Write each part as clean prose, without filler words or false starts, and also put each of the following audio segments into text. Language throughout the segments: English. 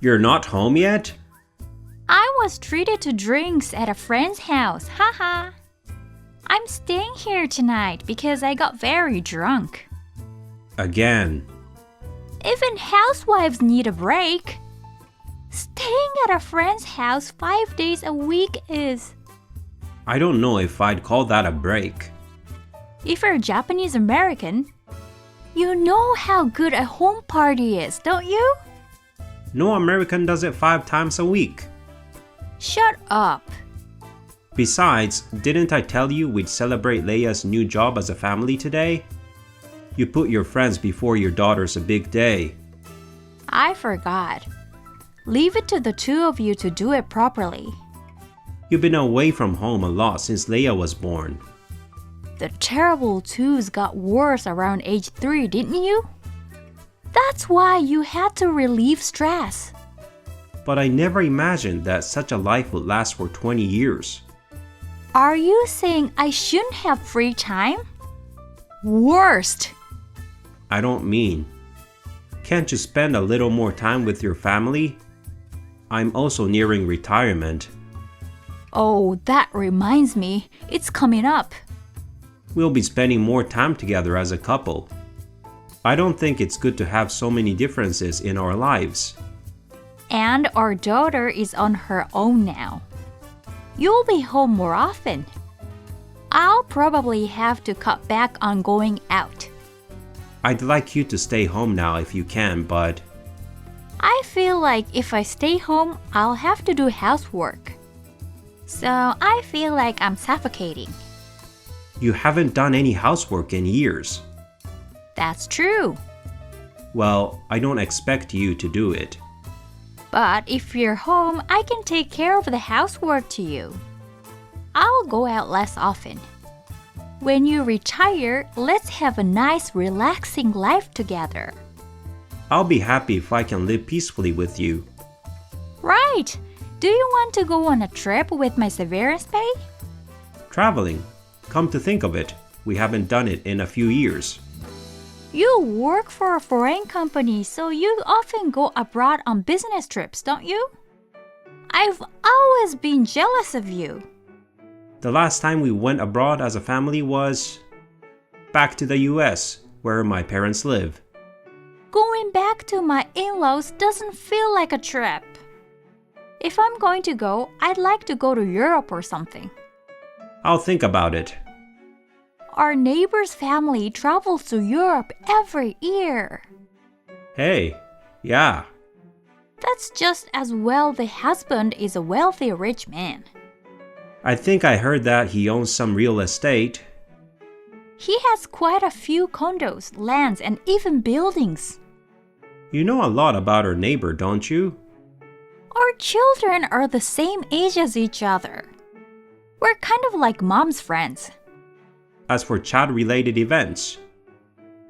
You're not home yet? I was treated to drinks at a friend's house, haha. I'm staying here tonight because I got very drunk. Again. Even housewives need a break. Staying at a friend's house 5 days a week is... I don't know if I'd call that a break. If you're Japanese American, you know how good a home party is, don't you? No American does it 5 times a week. Shut up. Besides, didn't I tell you we'd celebrate Leia's new job as a family today? You put your friends before your daughter's a big day. I forgot. Leave it to the two of you to do it properly. You've been away from home a lot since Leia was born. The terrible twos got worse around age 3, didn't you? That's why you had to relieve stress. But I never imagined that such a life would last for 20 years. Are you saying I shouldn't have free time? Worst! I don't mean. Can't you spend a little more time with your family? I'm also nearing retirement. Oh, that reminds me, it's coming up. We'll be spending more time together as a couple. I don't think it's good to have so many differences in our lives. And our daughter is on her own now. You'll be home more often. I'll probably have to cut back on going out. I'd like you to stay home now if you can, but... I feel like if I stay home, I'll have to do housework. So I feel like I'm suffocating. You haven't done any housework in years. That's true. Well, I don't expect you to do it. But if you're home, I can take care of the housework to you. I'll go out less often. When you retire, let's have a nice, relaxing life together. I'll be happy if I can live peacefully with you. Right! Do you want to go on a trip with my severance pay? Traveling. Come to think of it, we haven't done it in a few years. You work for a foreign company, so you often go abroad on business trips, don't you? I've always been jealous of you. The last time we went abroad as a family was back to the US, where my parents live. Going back to my in-laws doesn't feel like a trip. If I'm going to go, I'd like to go to Europe or something. I'll think about it. Our neighbor's family travels to Europe every year. Hey, yeah. That's just as well the husband is a wealthy rich man. I think I heard that he owns some real estate. He has quite a few condos, lands, and even buildings. You know a lot about our neighbor, don't you? Our children are the same age as each other. We're kind of like mom's friends. As for child-related events,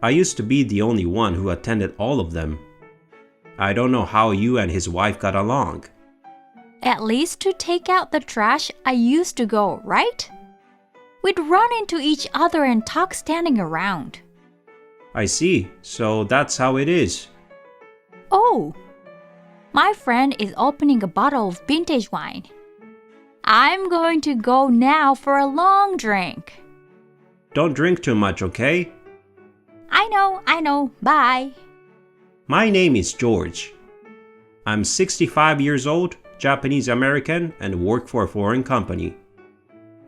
I used to be the only one who attended all of them. I don't know how you and his wife got along. At least to take out the trash, I used to go, right? We'd run into each other and talk standing around. I see, so that's how it is. Oh, my friend is opening a bottle of vintage wine. I'm going to go now for a long drink. Don't drink too much, okay? I know. Bye. My name is George. I'm 65 years old, Japanese American, and work for a foreign company.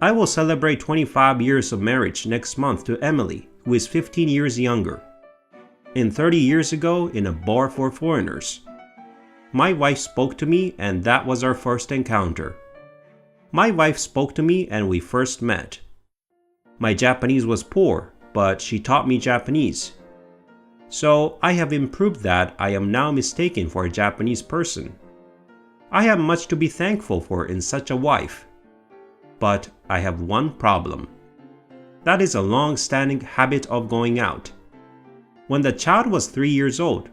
I will celebrate 25 years of marriage next month to Emily, who is 15 years younger. In 30 years ago, in a bar for foreigners. My wife spoke to me, and that was our first encounter. My wife spoke to me, and we first met. My Japanese was poor, but she taught me Japanese. So I have improved that I am now mistaken for a Japanese person. I have much to be thankful for in such a wife. But I have one problem. That is a long-standing habit of going out. When the child was 3 years old,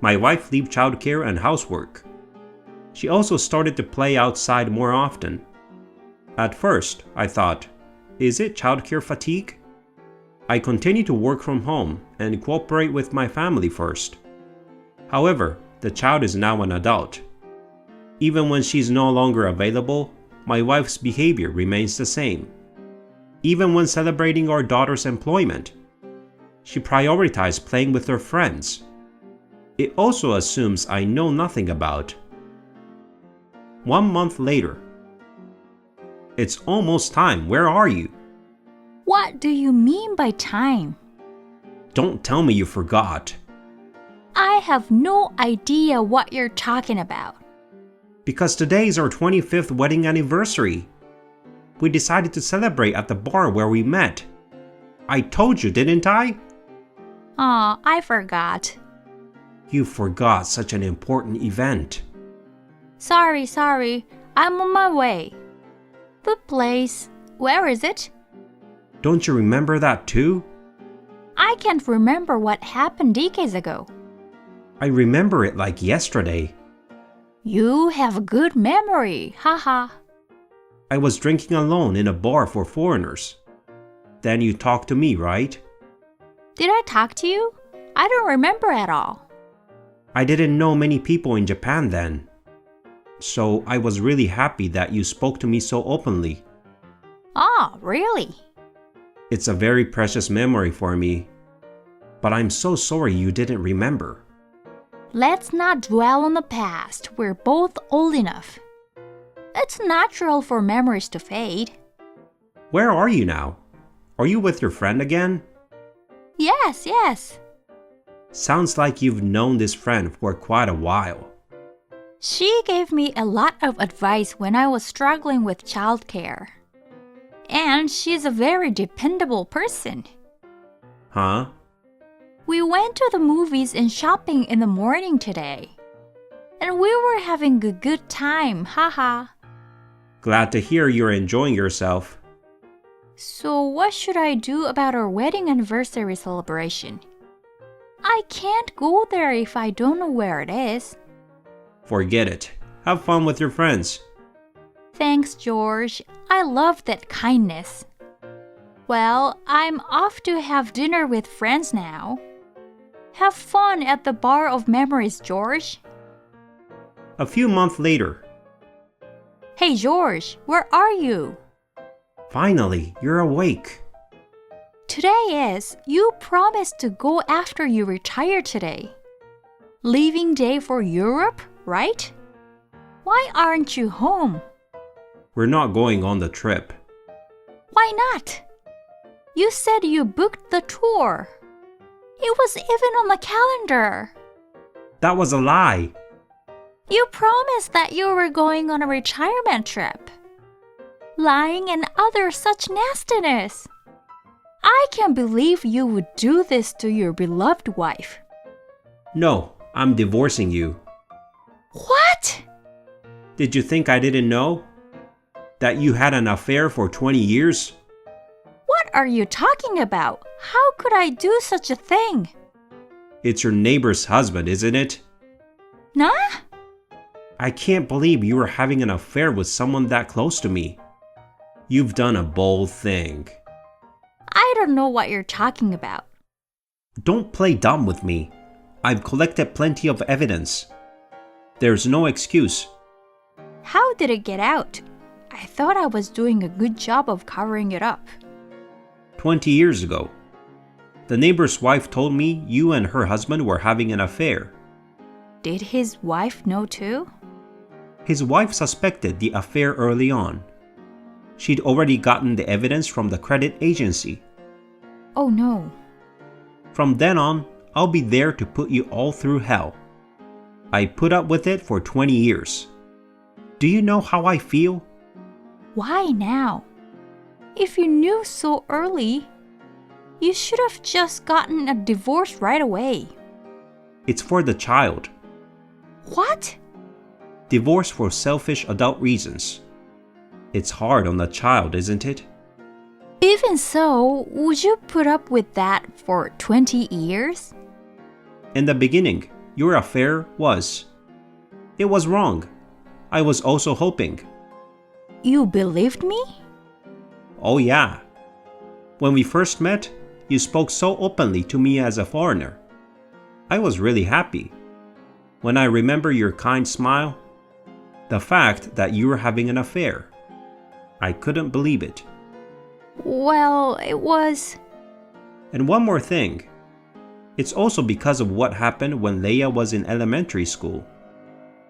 my wife left childcare and housework. She also started to play outside more often. At first, I thought, is it childcare fatigue? I continued to work from home and cooperate with my family first. However, The child is now an adult. Even when she's no longer available, my wife's behavior remains the same. Even when celebrating our daughter's employment, she prioritized playing with her friends. It also assumes I know nothing about. 1 month later. It's almost time. Where are you? What do you mean by time? Don't tell me you forgot. I have no idea what you're talking about. Because today is our 25th wedding anniversary. We decided to celebrate at the bar where we met. I told you, didn't I? Aw, I forgot. You forgot such an important event. Sorry. I'm on my way. The place, where is it? Don't you remember that too? I can't remember what happened decades ago. I remember it like yesterday. You have a good memory, haha. I was drinking alone in a bar for foreigners. Then you talked to me, right? Did I talk to you? I don't remember at all. I didn't know many people in Japan then. So I was really happy that you spoke to me so openly. Oh, really? It's a very precious memory for me. But I'm so sorry you didn't remember. Let's not dwell on the past. We're both old enough. It's natural for memories to fade. Where are you now? Are you with your friend again? Yes. Sounds like you've known this friend for quite a while. She gave me a lot of advice when I was struggling with childcare. And she's a very dependable person. Huh? We went to the movies and shopping in the morning today. And we were having a good time, haha. Glad to hear you're enjoying yourself. So what should I do about our wedding anniversary celebration? I can't go there if I don't know where it is. Forget it. Have fun with your friends. Thanks, George. I love that kindness. Well, I'm off to have dinner with friends now. Have fun at the Bar of Memories, George. A few months later. Hey, George, where are you? Finally, you're awake. Today is, you promised to go after you retire today. Leaving day for Europe, right? Why aren't you home? We're not going on the trip. Why not? You said you booked the tour. It was even on the calendar. That was a lie. You promised that you were going on a retirement trip. Lying and other such nastiness. I can't believe you would do this to your beloved wife. No, I'm divorcing you. What? Did you think I didn't know? That you had an affair for 20 years? What are you talking about? How could I do such a thing? It's your neighbor's husband, isn't it? Nah? I can't believe you were having an affair with someone that close to me. You've done a bold thing. I don't know what you're talking about. Don't play dumb with me. I've collected plenty of evidence. There's no excuse. How did it get out? I thought I was doing a good job of covering it up. 20 years ago. The neighbor's wife told me you and her husband were having an affair. Did his wife know too? His wife suspected the affair early on. She'd already gotten the evidence from the credit agency. Oh no. From then on, I'll be there to put you all through hell. I put up with it for 20 years. Do you know how I feel? Why now? If you knew so early, you should have just gotten a divorce right away. It's for the child. What? Divorce for selfish adult reasons. It's hard on the child, isn't it? Even so, would you put up with that for 20 years? In the beginning, your affair was. It was wrong. I was also hoping. You believed me? Oh yeah. When we first met, you spoke so openly to me as a foreigner. I was really happy. when I remember your kind smile, the fact that you were having an affair. I couldn't believe it. Well, it was... And one more thing. It's also because of what happened when Leia was in elementary school.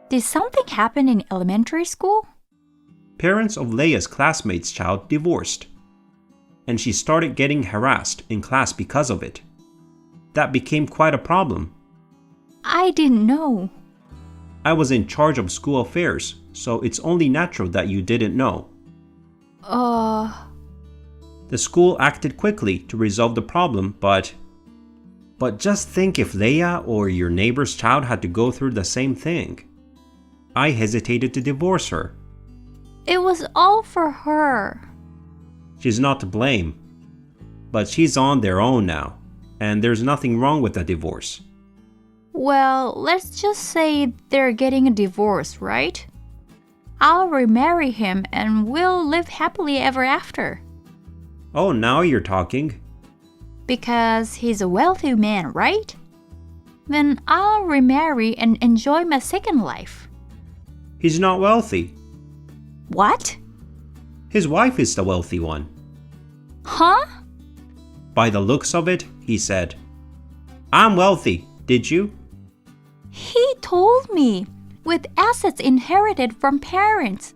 Did something happen in elementary school? Parents of Leia's classmate's child divorced, and she started getting harassed in class because of it. That became quite a problem. I didn't know. I was in charge of school affairs, so it's only natural that you didn't know. The school acted quickly to resolve the problem, but just think if Leia or your neighbor's child had to go through the same thing. I hesitated to divorce her. It was all for her. She's not to blame. But she's on their own now, and there's nothing wrong with a divorce. Well, let's just say they're getting a divorce, right? I'll remarry him and we'll live happily ever after. Oh, now you're talking. Because he's a wealthy man, right? Then I'll remarry and enjoy my second life. He's not wealthy. What? His wife is the wealthy one. Huh? By the looks of it, he said. I'm wealthy, did you? He told me, with assets inherited from parents.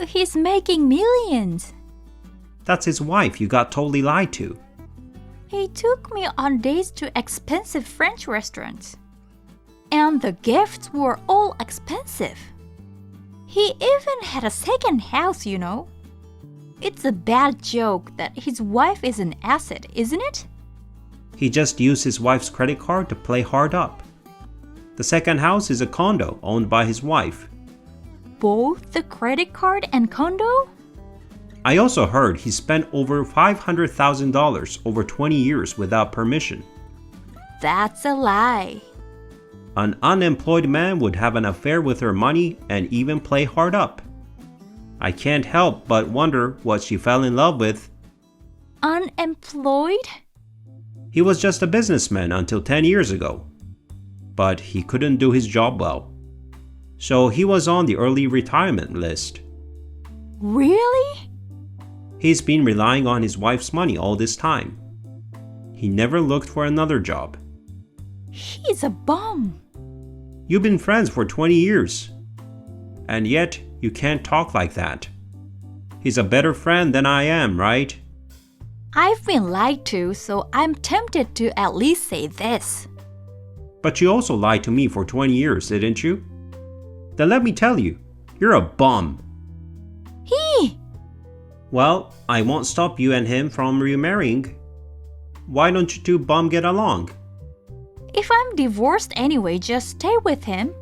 He's making millions. That's his wife you got totally lied to. He took me on dates to expensive French restaurants. And the gifts were all expensive. He even had a second house, you know. It's a bad joke that his wife is an asset, isn't it? He just used his wife's credit card to play hard up. The second house is a condo owned by his wife. Both the credit card and condo? I also heard he spent over $500,000 over 20 years without permission. That's a lie. An unemployed man would have an affair with her money and even play hard up. I can't help but wonder what she fell in love with. Unemployed? He was just a businessman until 10 years ago. But he couldn't do his job well. So he was on the early retirement list. Really? He's been relying on his wife's money all this time. He never looked for another job. He's a bum. You've been friends for 20 years. And yet, you can't talk like that. He's a better friend than I am, right? I've been lied to, so I'm tempted to at least say this. But you also lied to me for 20 years, didn't you? Then let me tell you, you're a bum. Well, I won't stop you and him from remarrying. Why don't you two bum get along? If I'm divorced anyway, just stay with him.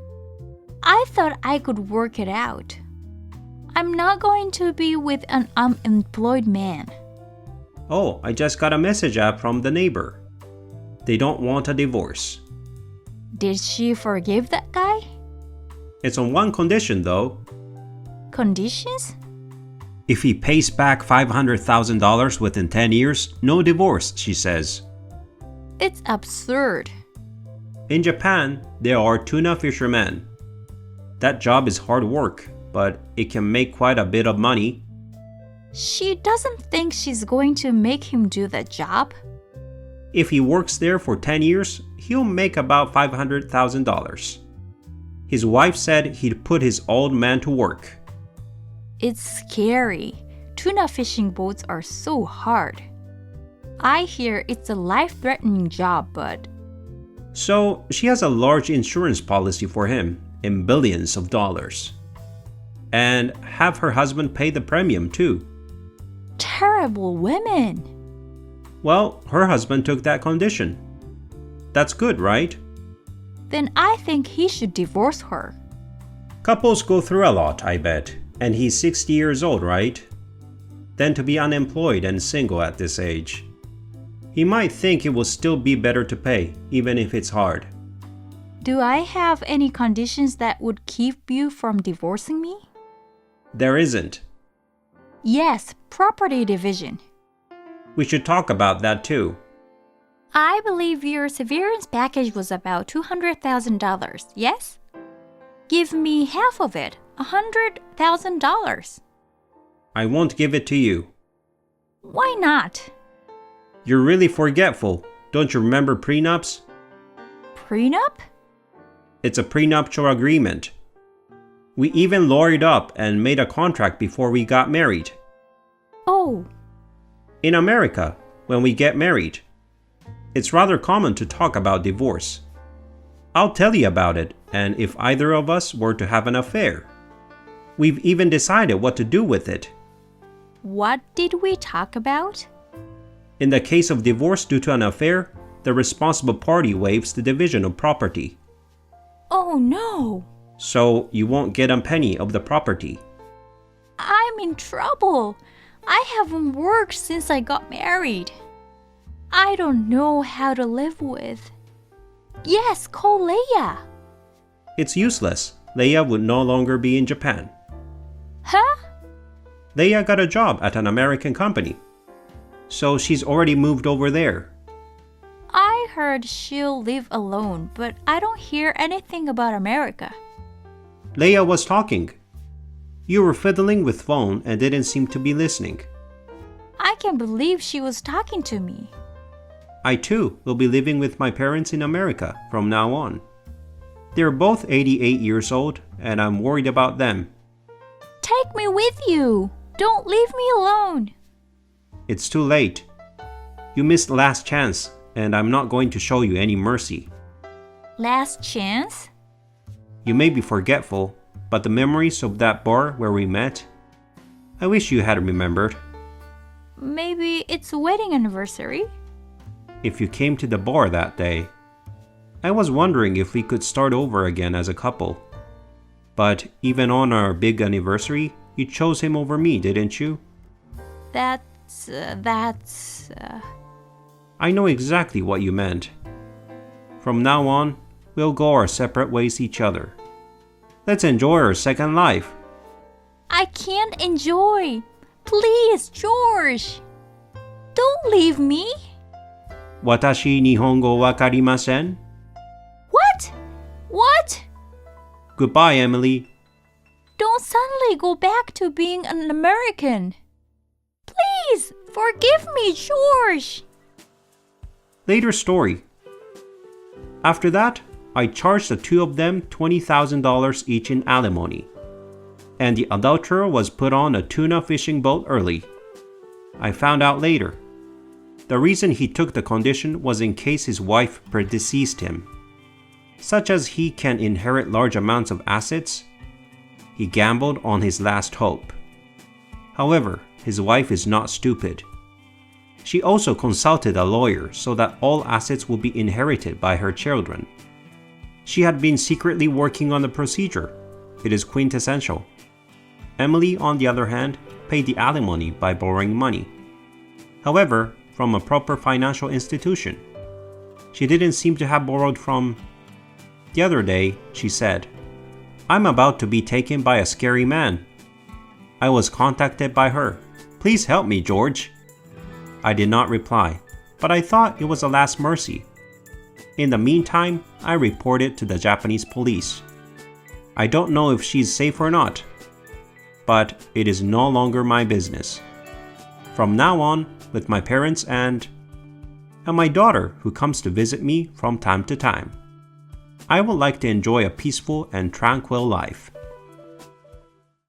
I thought I could work it out. I'm not going to be with an unemployed man. Oh, I just got a message app from the neighbor. They don't want a divorce. Did she forgive that guy? It's on one condition, though. Conditions? If he pays back $500,000 within 10 years, no divorce, she says. It's absurd. In Japan, there are tuna fishermen. That job is hard work, but it can make quite a bit of money. She doesn't think she's going to make him do that job. If he works there for 10 years, he'll make about $500,000. His wife said he'd put his old man to work. It's scary. Tuna fishing boats are so hard. I hear it's a life-threatening job, but... So, she has a large insurance policy for him in billions of dollars. And have her husband pay the premium too. Terrible women. Well, her husband took that condition. That's good, right? Then I think he should divorce her. Couples go through a lot, I bet. And he's 60 years old, right? Then to be unemployed and single at this age. He might think it will still be better to pay, even if it's hard. Do I have any conditions that would keep you from divorcing me? There isn't. Yes, property division. We should talk about that too. I believe your severance package was about $200,000, yes? Give me half of it, $100,000. I won't give it to you. Why not? You're really forgetful. Don't you remember prenups? Prenup? It's a prenuptial agreement. We even lawyered up and made a contract before we got married. Oh, In America, when we get married, it's rather common to talk about divorce. I'll tell you about it, and if either of us were to have an affair. We've even decided what to do with it. what did we talk about? In the case of divorce due to an affair, the responsible party waives the division of property. Oh no, So you won't get a penny of the property. I'm in trouble. I haven't worked since I got married. I don't know how to live with. Yes, call Leia. It's useless. Leia would no longer be in Japan. Huh? Leia got a job at an American company. So she's already moved over there. I heard she'll live alone, but I don't hear anything about America. Leia was talking. You were fiddling with phone and didn't seem to be listening. I can't believe she was talking to me. I too will be living with my parents in America from now on. They're both 88 years old and I'm worried about them. Take me with you. Don't leave me alone. It's too late. You missed last chance and I'm not going to show you any mercy. Last chance? You may be forgetful, but the memories of that bar where we met, I wish you had remembered. Maybe it's a wedding anniversary? If you came to the bar that day, I was wondering if we could start over again as a couple. But even on our big anniversary, you chose him over me, didn't you? That's... I know exactly what you meant. From now on, we'll go our separate ways each other. Let's enjoy our second life. I can't enjoy. Please, George. Don't leave me. Watashi nihongo wakarimasen? What? What? Goodbye, Emily. Don't suddenly go back to being an American. Please, forgive me, George. Later story. After that, I charged the two of them $20,000 each in alimony, and the adulterer was put on a tuna fishing boat early. I found out later. The reason he took the condition was in case his wife predeceased him. Such as he can inherit large amounts of assets, he gambled on his last hope. However, his wife is not stupid. She also consulted a lawyer so that all assets will be inherited by her children. She had been secretly working on the procedure. It is quintessential. Emily, on the other hand, paid the alimony by borrowing money. However, from a proper financial institution. She didn't seem to have borrowed from... The other day, she said, "I'm about to be taken by a scary man." I was contacted by her. "Please help me, George." I did not reply, but I thought it was a last mercy. In the meantime, I reported to the Japanese police. I don't know if she's safe or not, but it is no longer my business. From now on, with my parents and my daughter who comes to visit me from time to time, I would like to enjoy a peaceful and tranquil life.